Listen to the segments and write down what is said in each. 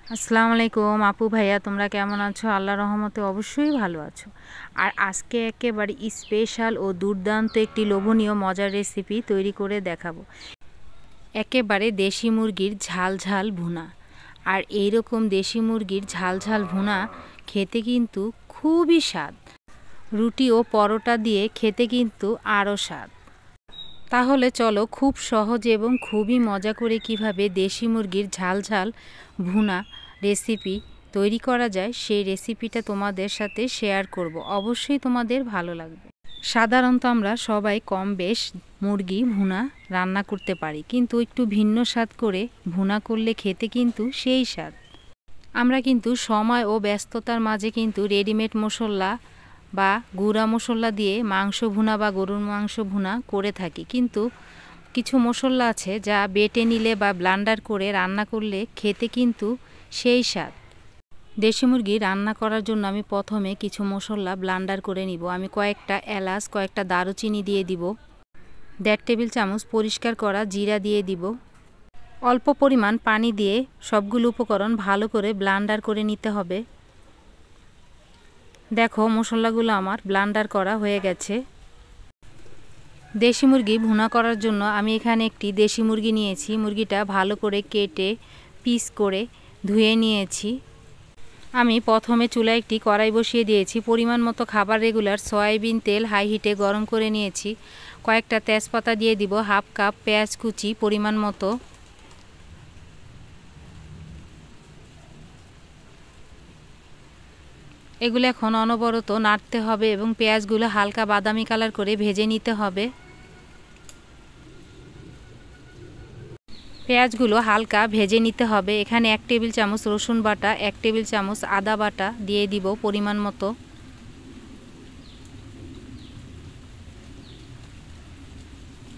আসসালামু আলাইকুম আপু ভাইয়া, তোমরা কেমন আছো? আল্লাহর রহমতে অবশ্যই ভালো আছো। আর আজকে একেবারে স্পেশাল ও দুর্দান্ত একটি লোভনীয় মজার রেসিপি তৈরি করে দেখাবো। একেবারে দেশি মুরগির ঝাল ঝাল ভুনা। আর এইরকম দেশি মুরগির ঝাল ঝাল ভুনা খেতে কিন্তু খুবই স্বাদ। রুটি ও পরোটা দিয়ে খেতে কিন্তু আরও স্বাদ। তাহলে চলো খুব সহজ এবং খুবই মজা করে কিভাবে দেশি মুরগির ঝাল ঝাল ভুনা রেসিপি তৈরি করা যায় সেই রেসিপিটা তোমাদের সাথে শেয়ার করব। অবশ্যই তোমাদের ভালো লাগবে। সাধারণত আমরা সবাই কম বেশ মুরগি ভুনা রান্না করতে পারি, কিন্তু একটু ভিন্ন স্বাদ করে ভুনা করলে খেতে কিন্তু সেই স্বাদ। আমরা কিন্তু সময় ও ব্যস্ততার মাঝে কিন্তু রেডিমেড মশলা বা গুঁড়া মশলা দিয়ে মাংস ভুনা বা গরুর মাংস ভুনা করে থাকি, কিন্তু কিছু মশলা আছে যা বেটে নিলে বা ব্লান্ডার করে রান্না করলে খেতে কিন্তু সেই স্বাদ। দেশি মুরগি রান্না করার জন্য আমি প্রথমে কিছু মশলা ব্লান্ডার করে নিব। আমি কয়েকটা এলাচ, কয়েকটা দারুচিনি দিয়ে দিব, 1.5 টেবিল চামচ পরিষ্কার করা জিরা দিয়ে দিব। অল্প পরিমাণ পানি দিয়ে সবগুলো উপকরণ ভালো করে ব্লান্ডার করে নিতে হবে। দেখো মশলাগুলো আমার ব্লান্ডার করা হয়ে গেছে। দেশি মুরগি ভুনা করার জন্য আমি এখানে একটি দেশি মুরগি নিয়েছি। মুরগিটা ভালো করে কেটে পিস করে ধুয়ে নিয়েছি। আমি প্রথমে চুলায় একটি কড়াই বসিয়ে দিয়েছি। পরিমাণ মতো খাবার রেগুলার সয়াবিন তেল হাই হিটে গরম করে নিয়েছি। কয়েকটা তেজপাতা দিয়ে দিব, 1/2 কাপ পেঁয়াজ কুচি পরিমাণ মতো, এগুলো এখন অনবরত নাড়তে হবে এবং পেঁয়াজগুলো হালকা বাদামি কালার করে ভেজে নিতে হবে। পেঁয়াজগুলো হালকা ভেজে নিতে হবে। এখানে 1 টেবিল চামচ রসুন বাটা, 1 টেবিল চামচ আদা বাটা দিয়ে দিব পরিমাণ মতো।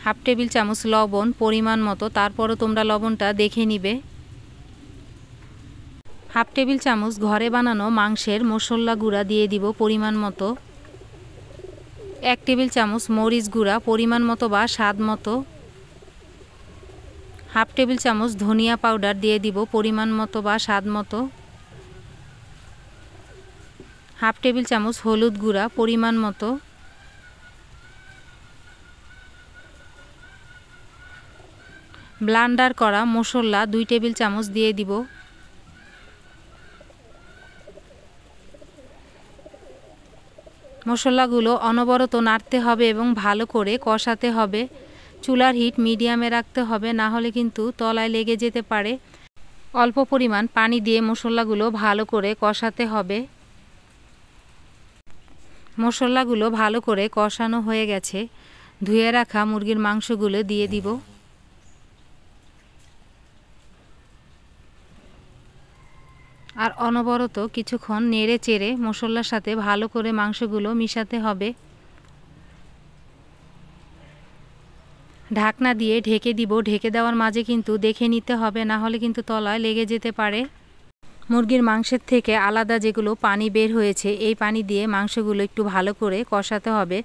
হাফ টেবিল চামচ লবণ পরিমাণ মতো, তারপরও তোমরা লবণটা দেখে নিবে। 1/2 টেবিল চামচ ঘরে বানানো মাংসের মশলা গুঁড়া দিয়ে দিব পরিমাণ মতো। 1 টেবিল চামচ মরিচ গুঁড়া পরিমাণ মতো বা স্বাদ মতো। 1/2 টেবিল চামচ ধনিয়া পাউডার দিয়ে দিব পরিমাণ মতো বা স্বাদ মতো। 1/2 টেবিল চামচ হলুদ গুঁড়া পরিমাণ মতো। ব্লান্ডার করা মশলা 2 টেবিল চামচ দিয়ে দিব। মশলাগুলো অনবরত নাড়তে হবে এবং ভালো করে কষাতে হবে। চুলার হিট মিডিয়ামে রাখতে হবে, না হলে কিন্তু তলায় লেগে যেতে পারে। অল্প পরিমাণ পানি দিয়ে মশলাগুলো ভালো করে কষাতে হবে। মশলাগুলো ভালো করে কষানো হয়ে গেছে। ধুয়ে রাখা মুরগির মাংসগুলো দিয়ে দিব। আর অনবরত কিছুক্ষণ নেড়ে চেড়ে মশলার সাথে ভালো করে মাংসগুলো মিশাতে হবে। ঢাকনা দিয়ে ঢেকে দিব। ঢেকে দেওয়ার মাঝে কিন্তু দেখে নিতে হবে, না হলে কিন্তু তলায় লেগে যেতে পারে। মুরগির মাংসের থেকে আলাদা যেগুলো পানি বের হয়েছে, এই পানি দিয়ে মাংসগুলো একটু ভালো করে কষাতে হবে।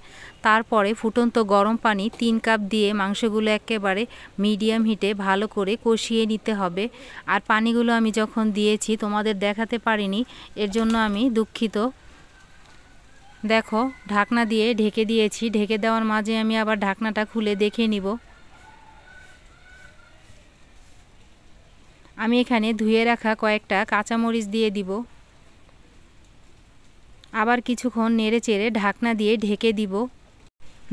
তারপরে ফুটন্ত গরম পানি 3 কাপ দিয়ে মাংসগুলো একেবারে মিডিয়াম হিটে ভালো করে কষিয়ে নিতে হবে। আর পানিগুলো আমি যখন দিয়েছি তোমাদের দেখাতে পারিনি, এর জন্য আমি দুঃখিত। দেখো ঢাকনা দিয়ে ঢেকে দিয়েছি। ঢেকে দেওয়ার মাঝে আমি আবার ঢাকনাটা খুলে দেখে নিব। আমি এখানে ধুয়ে রাখা কয়েকটা কাঁচামরিচ দিয়ে দিব। আবার কিছুক্ষণ নেড়ে চেড়ে ঢাকনা দিয়ে ঢেকে দিব।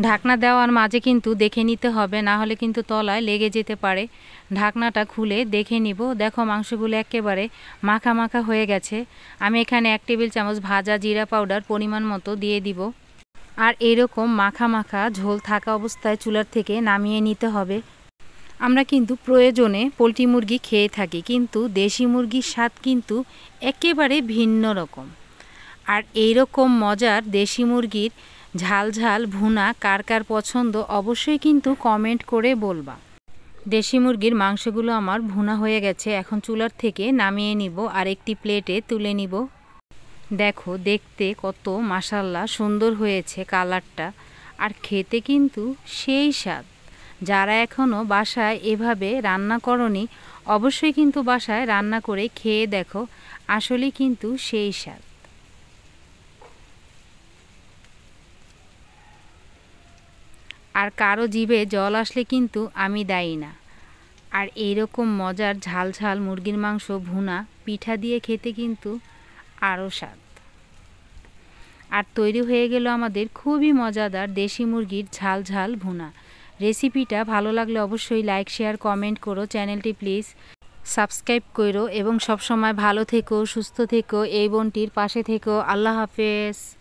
ঢাকনা দেওয়ার মাঝে কিন্তু দেখে নিতে হবে, না হলে কিন্তু তলায় লেগে যেতে পারে। ঢাকনাটা খুলে দেখে নিব। দেখো মাংসগুলো একেবারে মাখা মাখা হয়ে গেছে। আমি এখানে 1 টেবিল চামচ ভাজা জিরা পাউডার পরিমাণ মতো দিয়ে দিব। আর এরকম মাখা মাখা ঝোল থাকা অবস্থায় চুলার থেকে নামিয়ে নিতে হবে। আমরা কিন্তু প্রয়োজনে পোলট্রি মুরগি খেয়ে থাকি, কিন্তু দেশি মুরগির স্বাদ কিন্তু একেবারে ভিন্ন রকম। আর এইরকম মজার দেশি মুরগির ঝাল ঝাল ভুনা কার কার পছন্দ অবশ্যই কিন্তু কমেন্ট করে বলবা। দেশি মুরগির মাংসগুলো আমার ভুনা হয়ে গেছে। এখন চুলার থেকে নামিয়ে নিব আর একটি প্লেটে তুলে নিব। দেখো দেখতে কত মাশাআল্লাহ সুন্দর হয়েছে কালারটা, আর খেতে কিন্তু সেই স্বাদ। যারা এখনও বাসায় এভাবে রান্না করনি অবশ্যই কিন্তু বাসায় রান্না করে খেয়ে দেখো, আসলে কিন্তু সেই স্বাদ। আর কারো জিভে জল আসলে কিন্তু আমি দায়ী না। আর এইরকম মজার ঝাল ঝাল মুরগির মাংস ভুনা পিঠা দিয়ে খেতে কিন্তু আরও স্বাদ। আর তৈরি হয়ে গেল আমাদের খুবই মজাদার দেশি মুরগির ঝাল ঝাল ভুনা। রেসিপিটা ভালো লাগলে অবশ্যই লাইক শেয়ার কমেন্ট করো, চ্যানেলটি প্লিজ সাবস্ক্রাইব করো এবং সবসময় ভালো থেকো, সুস্থ থেকো, এই বোনটির পাশে থেকো। আল্লাহ হাফেজ।